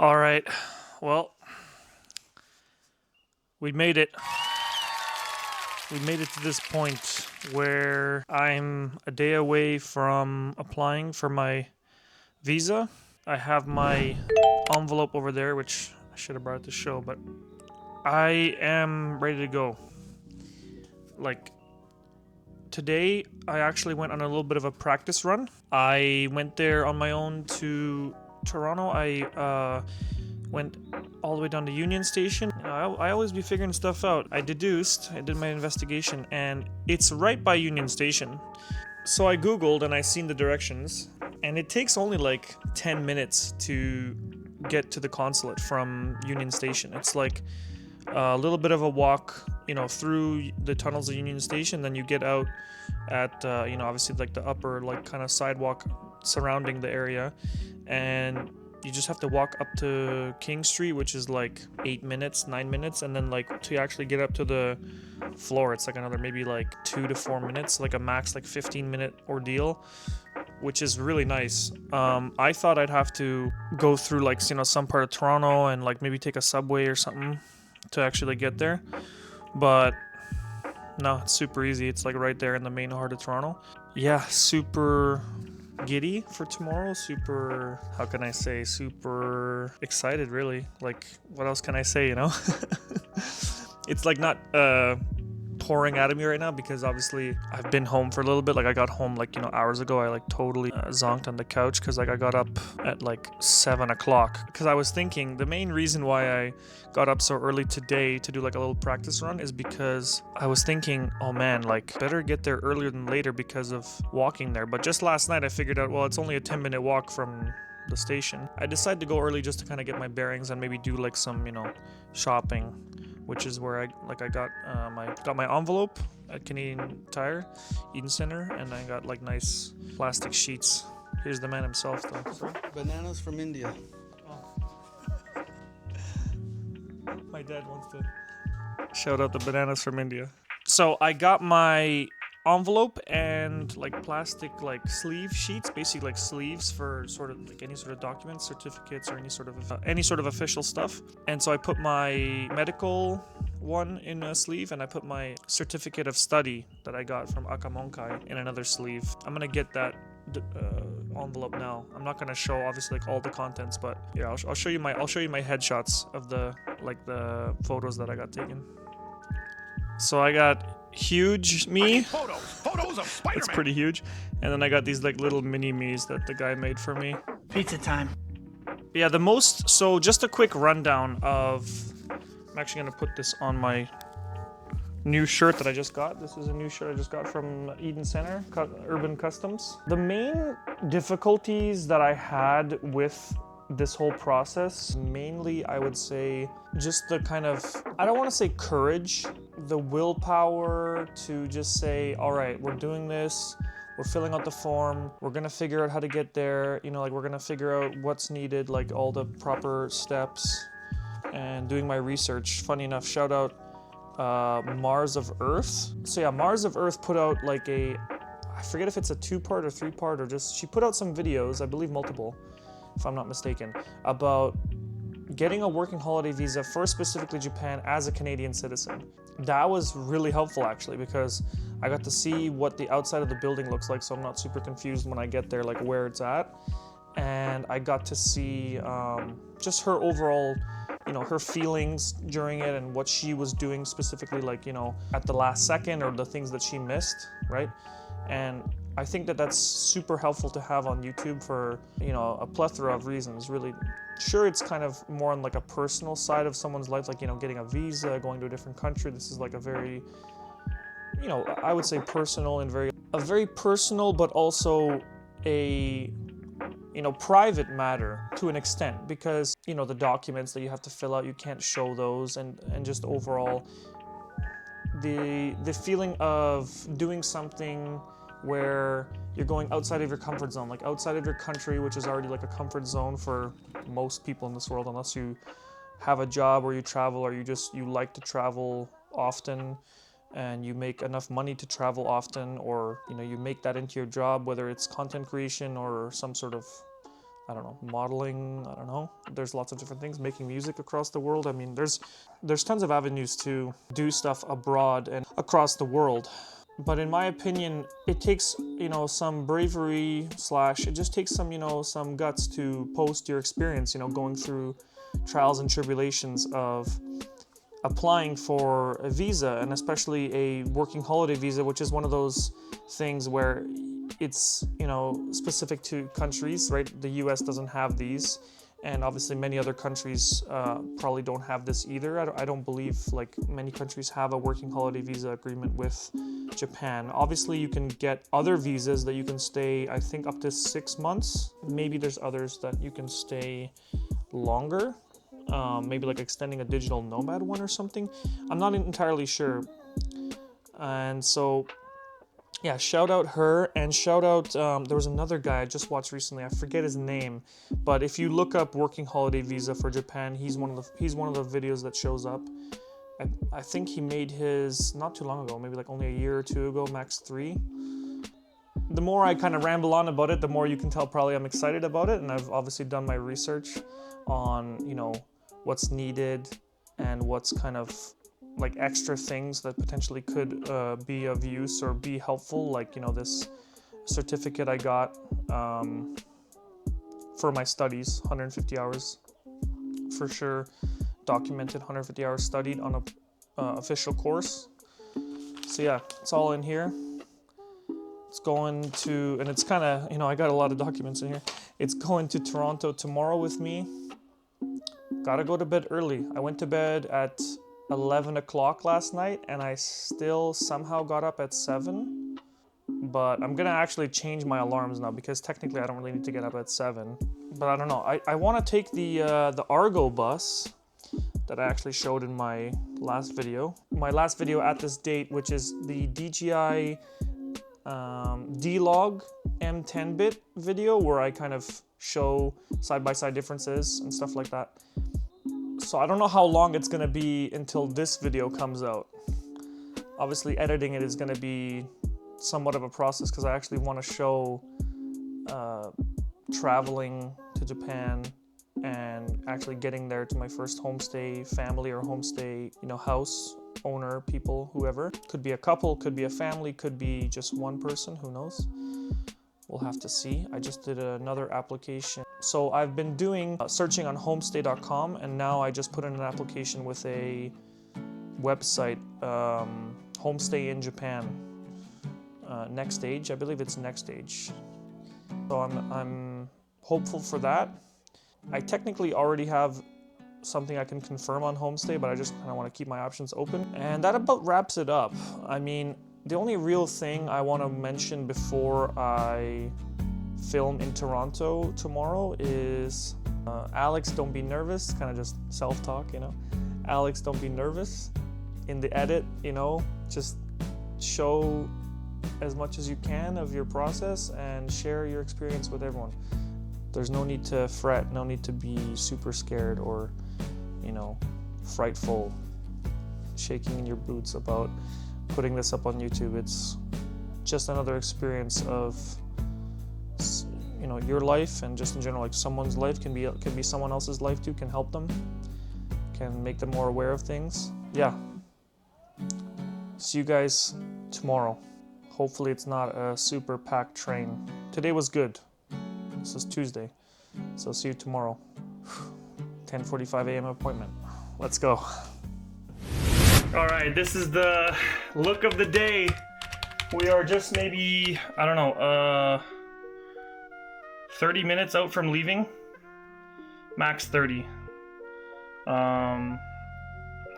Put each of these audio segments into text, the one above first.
All right. Well, we made it. We made it to this point where I'm a day away from applying for my visa. I have my envelope over there, which I should have brought it to show, but I am ready to go. Like, today, I actually went on a little bit of a practice run. I went there on my own to Toronto. I went all the way down to Union Station. I always be figuring stuff out. I did my investigation, and it's right by Union Station. So I Googled and I seen the directions, and it takes only like 10 minutes to get to the consulate from Union Station. It's like a little bit of a walk, through the tunnels of Union Station. Then you get out at, obviously like the upper, like kind of sidewalk surrounding the area, and you just have to walk up to King Street, which is like 8 minutes, 9 minutes, and then like to actually get up to the floor, it's like another maybe like 2 to 4 minutes, like a max like 15-minute ordeal, which is really nice. I thought I'd have to go through like some part of Toronto and like maybe take a subway or something to actually get there, but no, it's super easy. It's like right there in the main heart of Toronto. Yeah, super giddy for tomorrow. Super, how can I say, super excited, really. Like, what else can I say, It's like not pouring out of me right now because obviously I've been home for a little bit. Like, I got home like hours ago. I like totally zonked on the couch because like I got up at like 7 o'clock because I was thinking the main reason why I got up so early today to do like a little practice run is because I was thinking, oh man, like better get there earlier than later because of walking there. But just last night I figured out, well, it's only a 10-minute walk from the station. I decided to go early just to kind of get my bearings and maybe do like some shopping, which is where I got my envelope at Canadian Tire, Eden Center, and I got like nice plastic sheets. Here's the man himself, though. Sorry? Bananas from India. Oh. My dad wants to shout out the bananas from India. So I got my envelope and like plastic like sleeve sheets, basically like sleeves for sort of like any sort of documents, certificates, or any sort of official stuff. And so I put my medical one in a sleeve, and I put my certificate of study that I got from Akamonkai in another sleeve. I'm gonna get that envelope now. I'm not gonna show obviously like all the contents, but yeah, I'll show you my headshots of the photos that I got taken. So I got huge me. Photos of Spider-Man. It's pretty huge. And then I got these like little mini me's that the guy made for me. Pizza time. Yeah, so just a quick rundown of, I'm actually gonna put this on my new shirt that I just got. This is a new shirt I just got from Eden Center, Urban Customs. The main difficulties that I had with this whole process, mainly I would say just the kind of, I don't want to say courage, the willpower to just say, all right, we're doing this, we're filling out the form, we're gonna figure out how to get there, like we're gonna figure out what's needed, like all the proper steps, and doing my research. Funny enough, shout out Mars of Earth. So yeah, Mars of Earth put out like I forget if it's a 2-part or 3-part, or just, she put out some videos, I believe multiple, if I'm not mistaken, about getting a working holiday visa for specifically Japan as a Canadian citizen. That was really helpful actually, because I got to see what the outside of the building looks like, so I'm not super confused when I get there, like where it's at. And I got to see just her overall, her feelings during it and what she was doing specifically, like, at the last second, or the things that she missed, right? And I think that that's super helpful to have on YouTube for, a plethora of reasons, really. Sure, it's kind of more on like a personal side of someone's life, like, getting a visa, going to a different country. This is like a very, I would say personal and a very personal, but also a, private matter to an extent, because, the documents that you have to fill out, you can't show those, and just overall, the feeling of doing something where you're going outside of your comfort zone, like outside of your country, which is already like a comfort zone for most people in this world, unless you have a job where you travel, or you like to travel often and you make enough money to travel often, or you make that into your job, whether it's content creation or some sort of I don't know, modeling, I don't know. There's lots of different things, making music across the world. I mean, there's tons of avenues to do stuff abroad and across the world. But in my opinion, it takes, some bravery slash, it just takes some, some guts to post your experience, going through trials and tribulations of applying for a visa, and especially a working holiday visa, which is one of those things where it's, specific to countries, right? The US doesn't have these, and obviously many other countries probably don't have this either. I don't believe like many countries have a working holiday visa agreement with Japan. Obviously you can get other visas that you can stay, I think, up to 6 months. Maybe there's others that you can stay longer. Maybe like extending a digital nomad one or something. I'm not entirely sure. And so yeah, shout out her, and shout out, there was another guy I just watched recently, I forget his name, but if you look up working holiday visa for Japan, he's one of the videos that shows up. I think he made his not too long ago, maybe like only a year or two ago, max 3. The more I kind of ramble on about it, the more you can tell probably I'm excited about it, and I've obviously done my research on, what's needed and what's kind of like extra things that potentially could be of use or be helpful, like this certificate I got for my studies, 150 hours for sure, documented 150 hours studied on a official course. So yeah, it's all in here. It's going to, and it's kind of, I got a lot of documents in here. It's going to Toronto tomorrow with me. Gotta go to bed early. I went to bed at 11 o'clock last night, and I still somehow got up at 7. But I'm gonna actually change my alarms now, because technically I don't really need to get up at 7. But I don't know. I want to take the Argo bus that I actually showed in my last video. My last video at this date, which is the DJI D-Log M10-bit video, where I kind of show side-by-side differences and stuff like that. So I don't know how long it's going to be until this video comes out. Obviously editing it is going to be somewhat of a process, because I actually want to show traveling to Japan and actually getting there to my first homestay family, or homestay, house owner, people, whoever. Could be a couple, could be a family, could be just one person, who knows? We'll have to see. I just did another application. So I've been doing searching on homestay.com, and now I just put in an application with a website, Homestay in Japan. Next Stage, I believe it's Next Stage. So I'm hopeful for that. I technically already have something I can confirm on Homestay, but I just kind of want to keep my options open. And that about wraps it up. I mean, the only real thing I want to mention before I film in Toronto tomorrow is Alex, don't be nervous. Kind of just self-talk, Alex, don't be nervous. In the edit, just show as much as you can of your process and share your experience with everyone. There's no need to fret, no need to be super scared or, frightful, shaking in your boots about putting this up on YouTube. It's just another experience of, your life, and just in general, like someone's life can be someone else's life too, can help them, can make them more aware of things. Yeah. See you guys tomorrow. Hopefully it's not a super packed train. Today was good. This is Tuesday. So see you tomorrow. 10:45 a.m. appointment. Let's go. All right, this is the look of the day. We are just maybe, 30 minutes out from leaving. Max 30.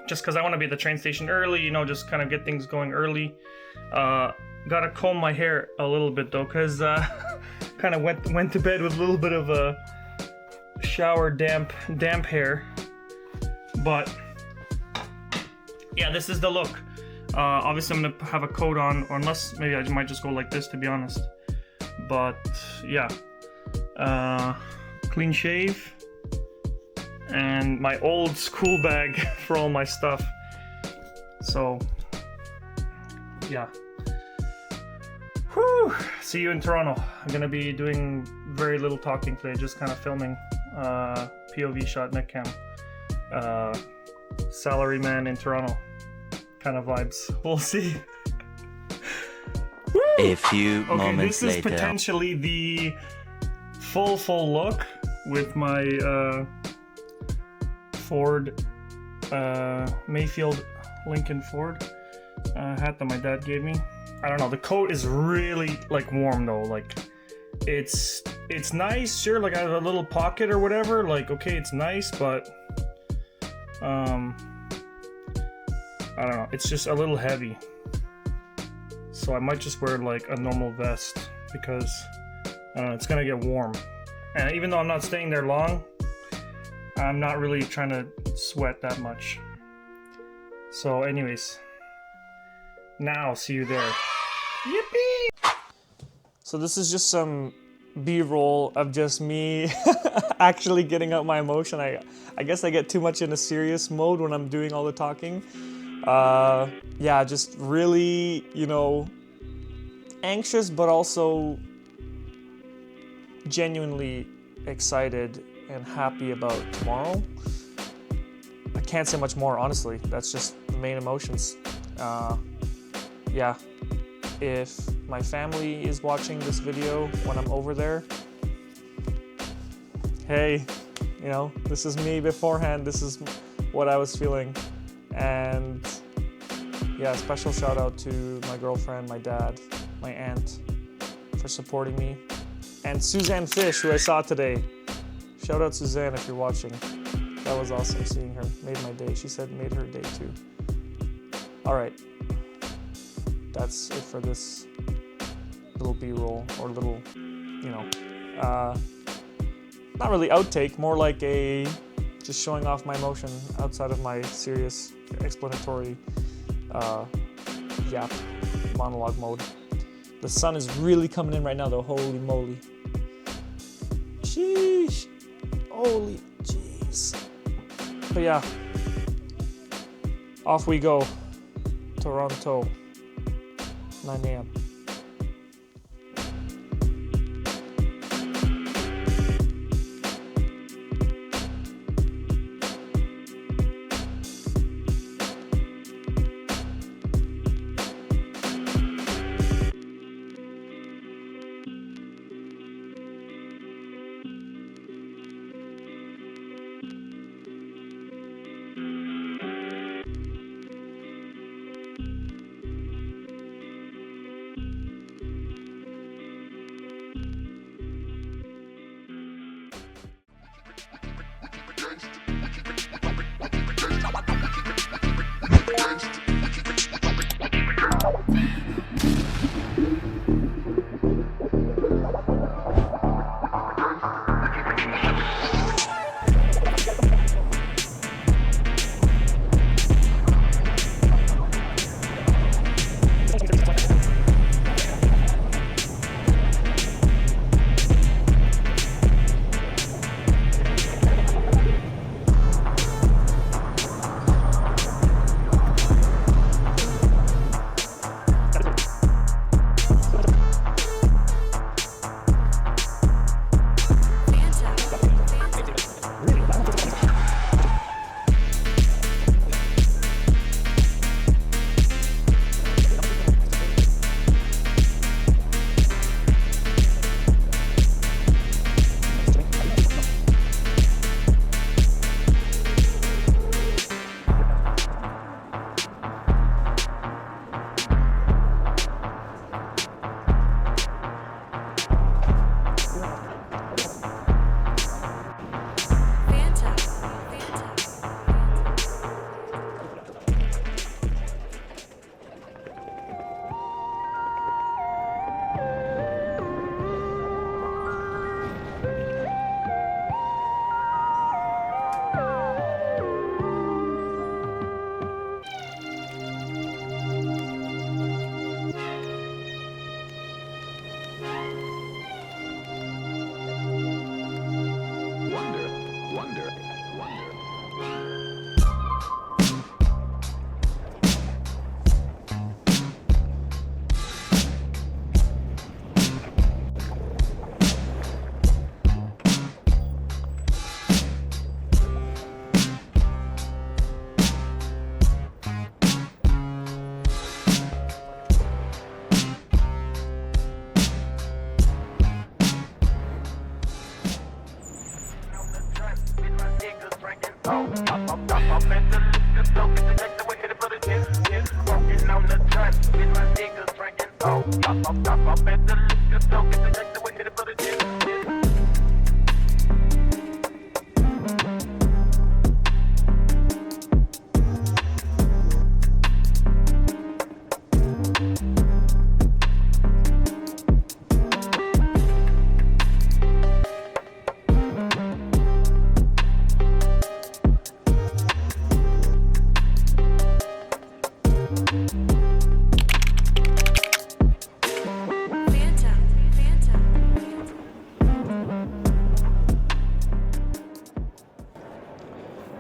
Just because I want to be at the train station early, just kind of get things going early. Gotta comb my hair a little bit though, because kind of went to bed with a little bit of a shower damp hair. But yeah, this is the look. Obviously I'm gonna have a coat on, or unless maybe I might just go like this, to be honest. But yeah, clean shave and my old school bag for all my stuff. So yeah, Whew. See you in Toronto. I'm gonna be doing very little talking today, just kind of filming. POV shot, neck cam. Salaryman in Toronto kind of vibes. We'll see. A few Okay, moments this is later. potentially the full look with my Ford Mayfield Lincoln Ford hat that my dad gave me. I don't know, the coat is really like warm though, like it's nice, sure, like I have a little pocket or whatever, like okay, it's nice, but I don't know, it's just a little heavy. So I might just wear like a normal vest because I don't know, it's gonna get warm. And even though I'm not staying there long, I'm not really trying to sweat that much. So anyways, now see you there. Yippee! So this is just some B-roll of just me actually getting out my emotion. I guess I get too much in a serious mode when I'm doing all the talking. Yeah, just really, you know, anxious, but also genuinely excited and happy about tomorrow. I can't say much more, honestly. That's just the main emotions. Yeah, if my family is watching this video when I'm over there, hey, you know, this is me beforehand. This is what I was feeling. And yeah, special shout out to my girlfriend, my dad, my aunt for supporting me. And Suzanne Fish, who I saw today. Shout out Suzanne if you're watching. That was awesome seeing her. Made my day. She said made her day too. All right. That's it for this little B-roll or little, you know, not really outtake, more like a just showing off my emotion outside of my serious explanatory yap monologue mode. The sun is really coming in right now though, holy moly. Sheesh. Holy jeez. But yeah, off we go. Toronto, 9 a.m.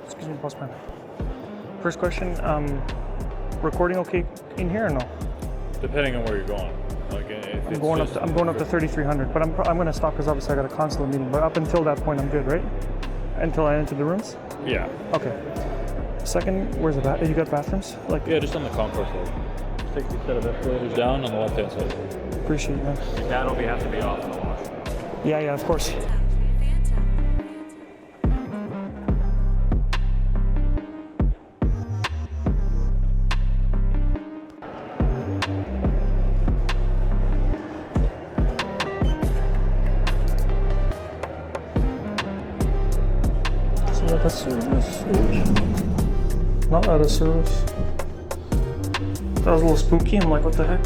Excuse me, postman. First question, recording okay in here or no? Depending on where you're going. Like if I'm going up to 3300, but I'm gonna stop because obviously I got a consulate meeting. But up until that point, I'm good, right? Until I enter the rooms. Yeah. Okay. Second, where's the bath? You got bathrooms? Like Yeah, just on the concourse side. Take the set of escalators down on the left hand side. appreciate it, man. That'll have to be off in the wash. Yeah, of course. So that's service. Not out of service. That was a little spooky. I'm like, what the heck?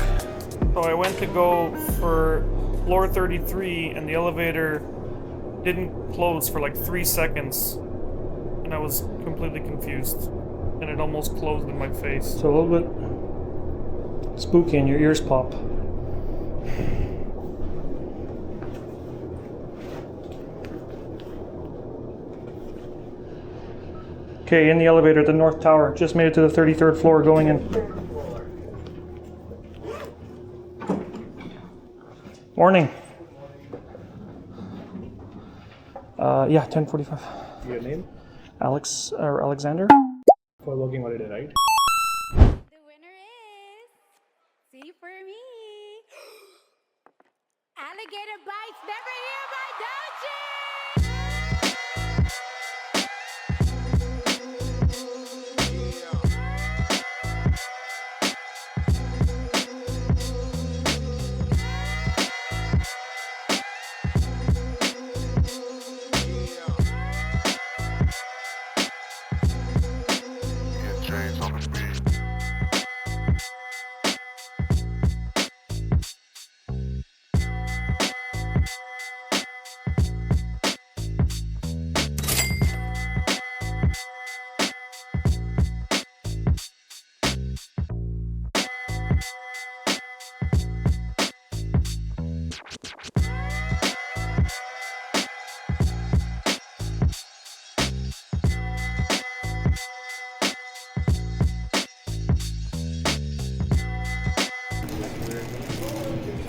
So I went to go for floor 33 and the elevator didn't close for like 3 seconds. And I was completely confused. And it almost closed in my face. So a little bit spooky and your ears pop. Okay, in the elevator at the North Tower. Just made it to the 33rd floor going in. Morning. Yeah, 10:45. Your name? Alex or Alexander? For working holiday, right? The winner is C for me. Alligator bites never hear my doji.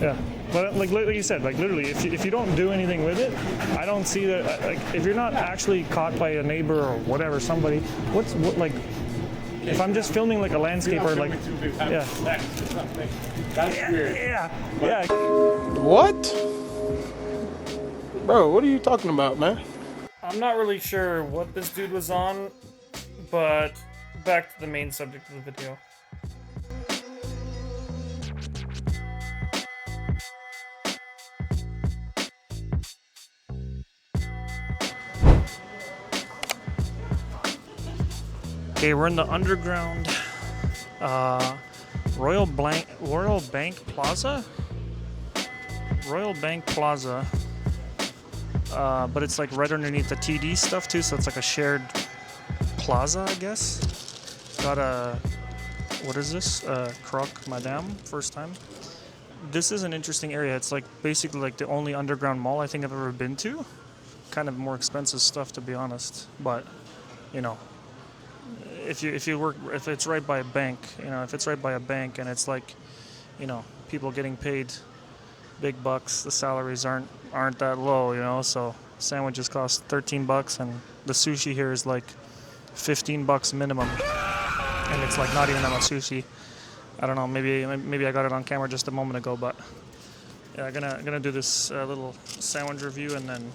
Yeah, but like you said, like literally, if you don't do anything with it, I don't see that. Like, if you're not actually caught by a neighbor or whatever, somebody, what like, if I'm just filming like a landscape or like, yeah, That's weird. yeah. What? Bro, what are you talking about, man? I'm not really sure what this dude was on, but back to the main subject of the video. Okay, we're in the underground Royal Bank Plaza? Royal Bank Plaza. But it's like right underneath the TD stuff too, so it's like a shared plaza, I guess. Got a, what is this? Croque Madame, first time. This is an interesting area. It's like basically like the only underground mall I think I've ever been to. Kind of more expensive stuff, to be honest, but you know, if it's right by a bank, if it's right by a bank and it's like, people getting paid big bucks, the salaries aren't that low, so sandwiches cost $13 and the sushi here is like $15 minimum, and it's like not even on a sushi. I don't know, maybe I got it on camera just a moment ago, but yeah, gonna do this little sandwich review, and then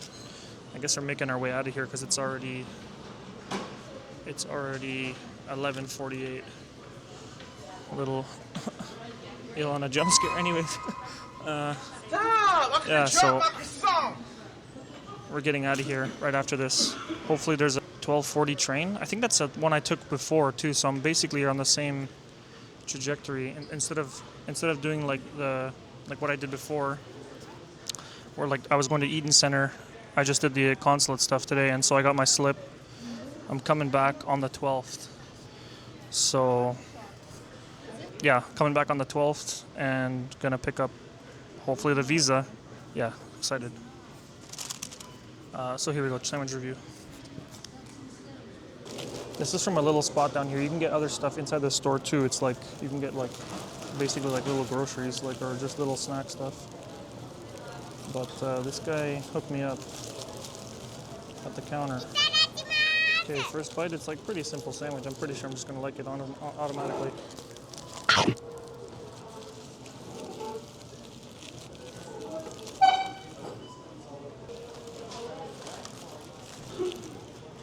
I guess we're making our way out of here because it's already It's already 11:48. A little on a jump scare, anyways. Yeah, so we're getting out of here right after this. Hopefully, there's a 12:40 train. I think that's the one I took before too. So I'm basically on the same trajectory. And instead of doing like what I did before, where like I was going to Eaton Center, I just did the consulate stuff today, and so I got my slip. I'm coming back on the 12th. So yeah, coming back on the 12th and gonna pick up hopefully the visa. Yeah, excited. So here we go, sandwich review. This is from a little spot down here. You can get other stuff inside the store too. It's like you can get like basically like little groceries, like or just little snack stuff. But this guy hooked me up at the counter. Okay, first bite. It's like pretty simple sandwich. I'm pretty sure I'm just gonna like it automatically.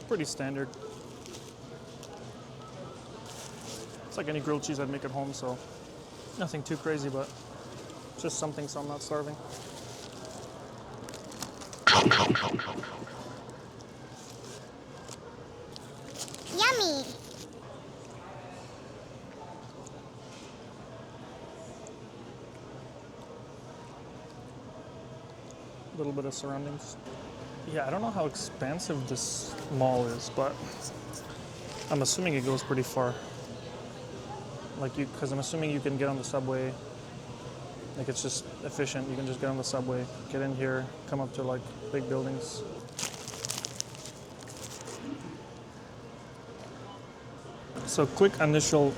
Pretty standard. It's like any grilled cheese I'd make at home, so nothing too crazy, but just something so I'm not starving. Yummy. A little bit of surroundings. Yeah, I don't know how expansive this mall is, but I'm assuming it goes pretty far. Because I'm assuming you can get on the subway. Like it's just efficient. You can just get on the subway, get in here, come up to like big buildings. So quick initial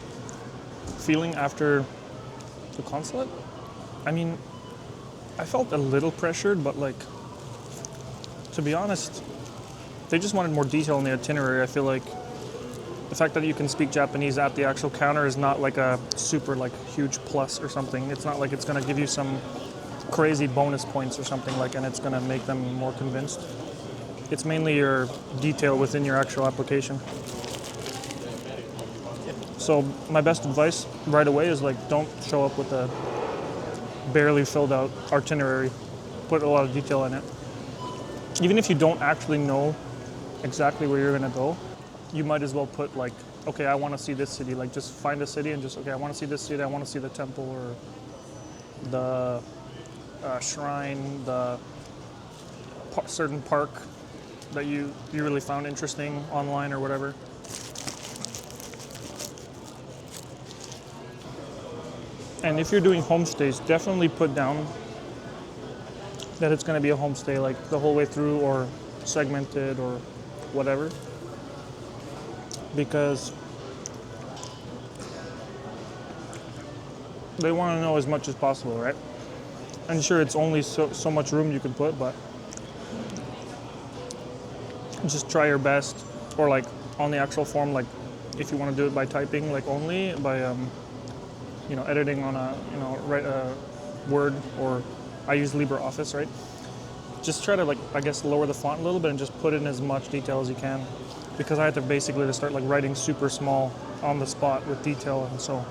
feeling after the consulate. I mean, I felt a little pressured, but like, to be honest, they just wanted more detail in the itinerary. I feel like the fact that you can speak Japanese at the actual counter is not like a super like huge plus or something. It's not like it's gonna give you some crazy bonus points or something like, and it's gonna make them more convinced. It's mainly your detail within your actual application. So my best advice right away is like, don't show up with a barely filled out itinerary. Put a lot of detail in it. Even if you don't actually know exactly where you're gonna go, you might as well put like, okay, I want to see this city. Like just find a city and just, okay, I want to see this city. I want to see the temple or the shrine, the certain park that you really found interesting online or whatever. And if you're doing homestays, definitely put down that it's going to be a homestay like the whole way through or segmented or whatever. Because they want to know as much as possible, right? And sure, it's only so much room you can put, but just try your best. Or like on the actual form, like if you want to do it by typing, like only by editing on a Word, or I use LibreOffice, right? Just try to like, I guess, lower the font a little bit and just put in as much detail as you can. Because I had to basically start like writing super small on the spot with detail, and so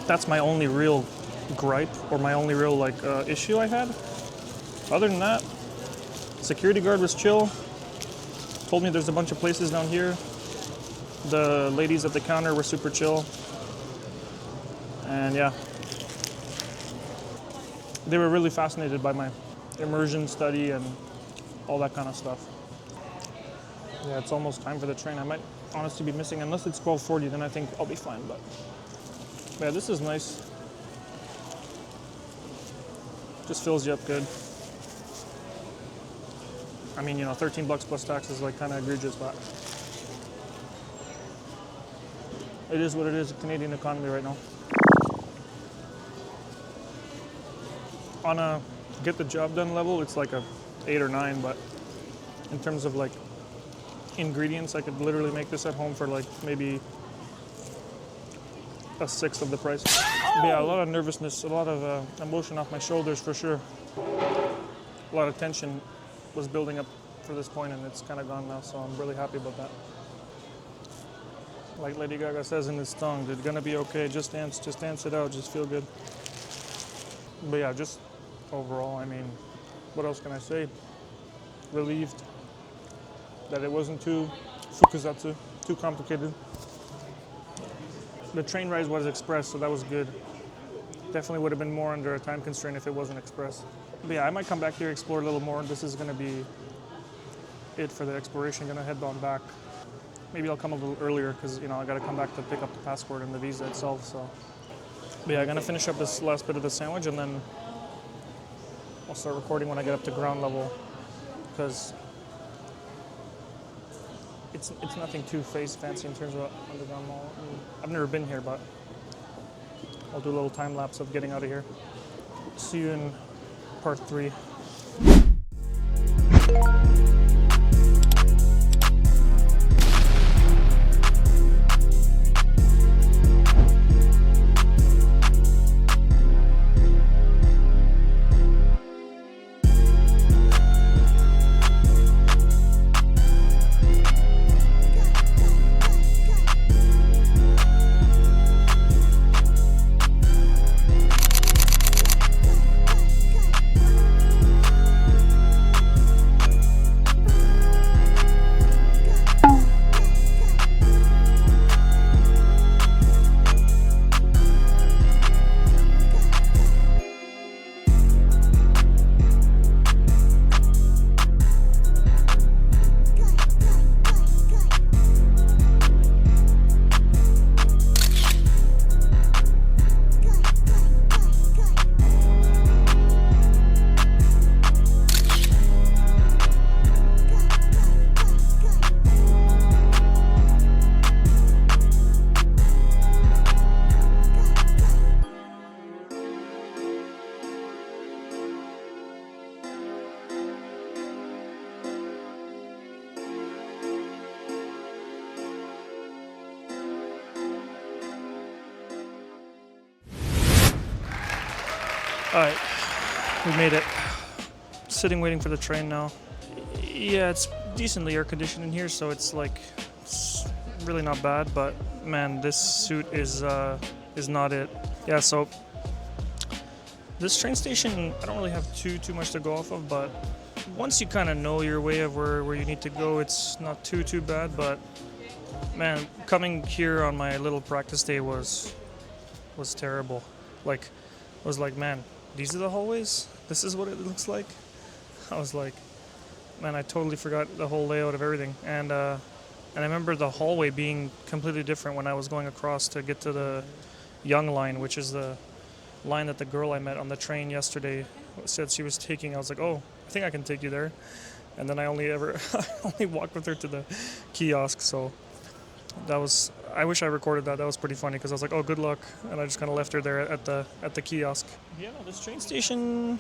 that's my only real gripe or my only real like issue I had. Other than that, security guard was chill. Told me there's a bunch of places down here. The ladies at the counter were super chill, and yeah, they were really fascinated by my immersion study and all that kind of stuff. Yeah, it's almost time for the train. I might honestly be missing, unless it's 12:40, then I think I'll be fine, but yeah, this is nice. Just fills you up good. I mean, $13 plus tax is like kind of egregious, but it is what it is, the Canadian economy right now. On a get the job done level, it's like a 8 or 9, but in terms of like ingredients, I could literally make this at home for like maybe a sixth of the price. But yeah, a lot of nervousness, a lot of emotion off my shoulders for sure. A lot of tension was building up for this point, and it's kind of gone now, so I'm really happy about that. Like Lady Gaga says in this song, it's gonna be okay, just dance it out, just feel good. But yeah, just overall, I mean, what else can I say? Relieved that it wasn't too fukuzatsu, too complicated. The train ride was express, so that was good. Definitely would have been more under a time constraint if it wasn't express. But yeah, I might come back here, explore a little more. This is gonna be it for the exploration. Gonna head on back. Maybe I'll come a little earlier because I gotta come back to pick up the passport and the visa itself. So, but yeah, I'm gonna finish up this last bit of the sandwich and then I'll start recording when I get up to ground level because it's nothing too fancy in terms of underground mall. I mean, I've never been here, but I'll do a little time lapse of getting out of here. See you in part 3. Alright, we made it. Sitting waiting for the train now. Yeah, it's decently air conditioned in here, so it's really not bad, but man, this suit is not it. Yeah, so this train station, I don't really have too much to go off of, but once you kind of know your way of where you need to go, it's not too bad, but man, coming here on my little practice day was terrible. Like, I was like, man, these are the hallways? This is what it looks like? I was like, man, I totally forgot the whole layout of everything. And I remember the hallway being completely different when I was going across to get to the Young line, which is the line that the girl I met on the train yesterday said she was taking. I was like, oh, I think I can take you there. And then I only walked with her to the kiosk, so I wish I recorded that. That was pretty funny because I was like, oh, good luck. And I just kind of left her there at the kiosk. Yeah, no, this train station,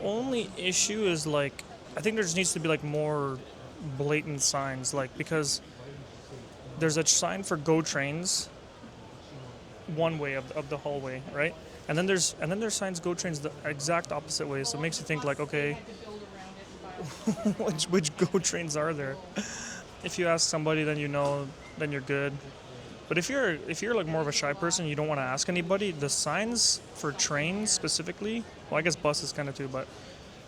only issue is like, I think there just needs to be like more blatant signs, like, because there's a sign for GO trains one way of the hallway, right? And then there's signs GO trains the exact opposite way. So it makes you think like, okay, which GO trains are there? If you ask somebody, then then you're good. But if you're like more of a shy person, you don't want to ask anybody, the signs for trains specifically, well, I guess buses kind of too, but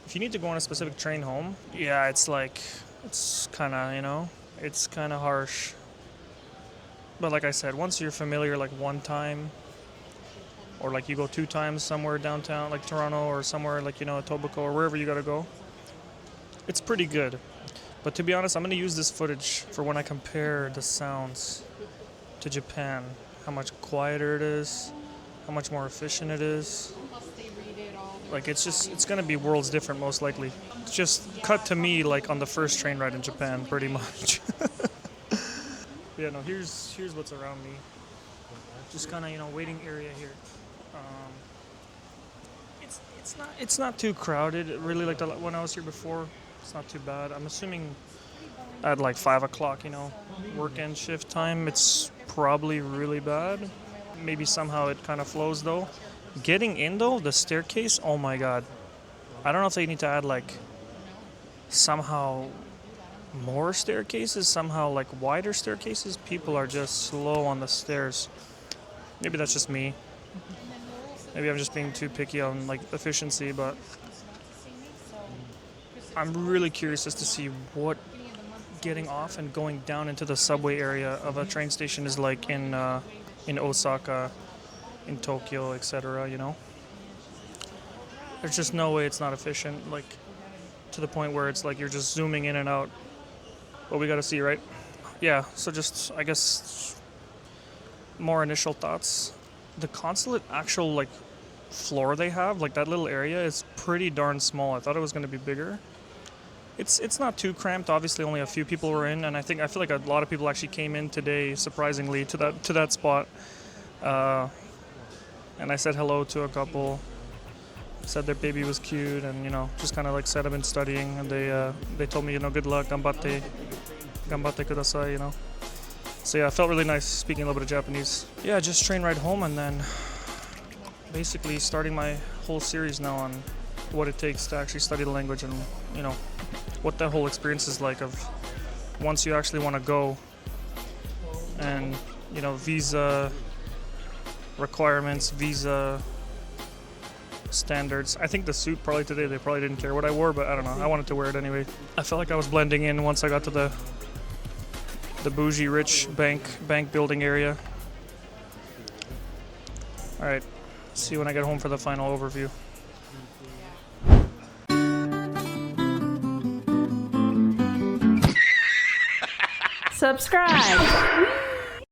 if you need to go on a specific train home, yeah, it's kind of, it's kind of harsh. But like I said, once you're familiar like one time, or like you go 2 times somewhere downtown, like Toronto, or somewhere like, Etobicoke, or wherever you gotta go, it's pretty good. But to be honest, I'm going to use this footage for when I compare the sounds to Japan. How much quieter it is, how much more efficient it is. Like, it's going to be worlds different, most likely. It's just cut to me like on the first train ride in Japan, pretty much. Yeah, no, here's what's around me. Just kind of, waiting area here. It's not too crowded, really, like when I was here before. It's not too bad. I'm assuming at like 5 o'clock, work end shift time, it's probably really bad. Maybe somehow it kind of flows though. Getting in though, the staircase, oh my god. I don't know if they need to add like somehow more staircases, somehow like wider staircases, people are just slow on the stairs. Maybe that's just me. Maybe I'm just being too picky on like efficiency, but I'm really curious as to see what getting off and going down into the subway area of a train station is like in Osaka, in Tokyo, etc. You know, there's just no way it's not efficient, like to the point where it's like you're just zooming in and out. But we gotta see, right? Yeah. So just I guess more initial thoughts. The consulate actual like floor they have, like that little area, is pretty darn small. I thought it was gonna be bigger. It's not too cramped. Obviously, only a few people were in, and I feel like a lot of people actually came in today, surprisingly, to that spot. And I said hello to a couple. Said their baby was cute, and just kind of like said I've been studying, and they told me good luck, ganbatte kudasai. So yeah, it felt really nice speaking a little bit of Japanese. Yeah, just train ride home, and then basically starting my whole series now on what it takes to actually study the language, and what that whole experience is like of once you actually want to go, and visa requirements, visa standards. I think the suit probably today they probably didn't care what I wore, but I don't know, I wanted to wear it anyway. I felt like I was blending in once I got to the bougie rich bank building area. Alright, see you when I get home for the final overview. Subscribe.